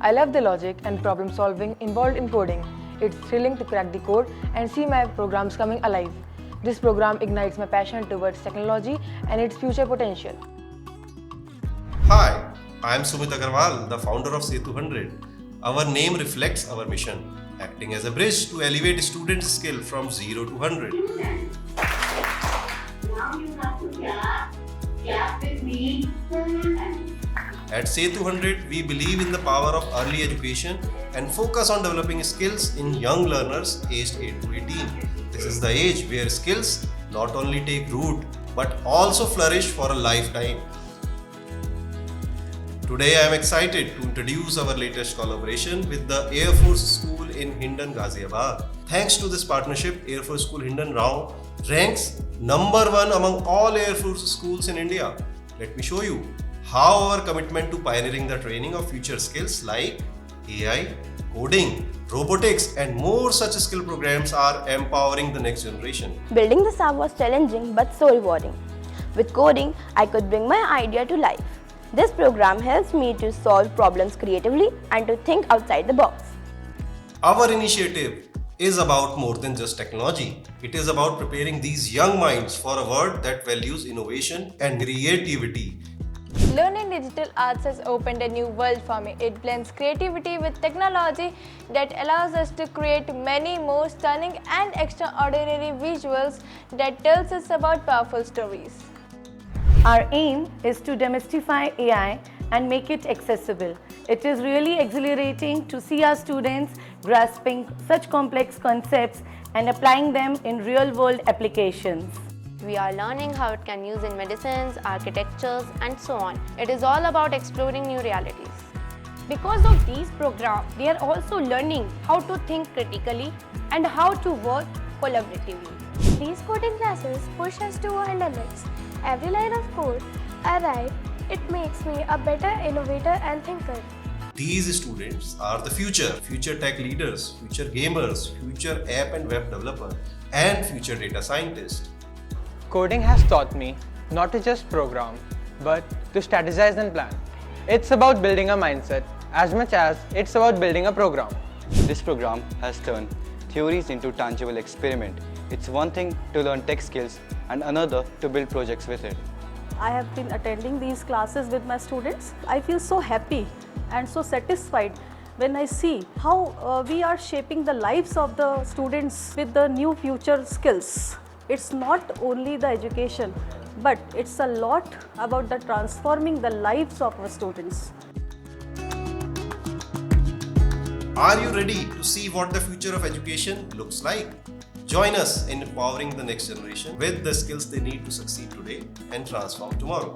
I love the logic and problem solving involved in coding. It's thrilling to crack the code and see my programs coming alive. This program ignites my passion towards technology and its future potential. Hi, I am Sumit Aggarwal, the founder of SETU100. Our name reflects our mission, acting as a bridge to elevate students' skill from 0 to 100. Now you have to clap with me. At SETU100, we believe in the power of early education and focus on developing skills in young learners aged 8 to 18. This is the age where skills not only take root but also flourish for a lifetime. Today I am excited to introduce our latest collaboration with the Air Force School in Hindan, Ghaziabad. Thanks to this partnership, Air Force School Hindan now ranks #1 among all Air Force schools in India. Let me show you how our commitment to pioneering the training of future skills like AI, coding, robotics and more such skill programs are empowering the next generation. Building this app was challenging but so rewarding. With coding, I could bring my idea to life. This program helps me to solve problems creatively and to think outside the box. Our initiative is about more than just technology. It is about preparing these young minds for a world that values innovation and creativity. Learning digital arts has opened a new world for me. It blends creativity with technology that allows us to create many more stunning and extraordinary visuals that tells us about powerful stories. Our aim is to demystify AI and make it accessible. It is really exhilarating to see our students grasping such complex concepts and applying them in real-world applications. We are learning how it can use in medicines, architectures and so on. It is all about exploring new realities. Because of these programs, they are also learning how to think critically and how to work collaboratively. These coding classes push us to our limits. Every line of code I write, it makes me a better innovator and thinker. These students are the future tech leaders, future gamers, future app and web developers, and future data scientists. Coding has taught me not to just program, but to strategize and plan. It's about building a mindset as much as it's about building a program. This program has turned theories into tangible experiment. It's one thing to learn tech skills and another to build projects with it. I have been attending these classes with my students. I feel so happy and so satisfied when I see how we are shaping the lives of the students with the new future skills. It's not only the education, but it's a lot about the transforming the lives of our students. Are you ready to see what the future of education looks like? Join us in empowering the next generation with the skills they need to succeed today and transform tomorrow.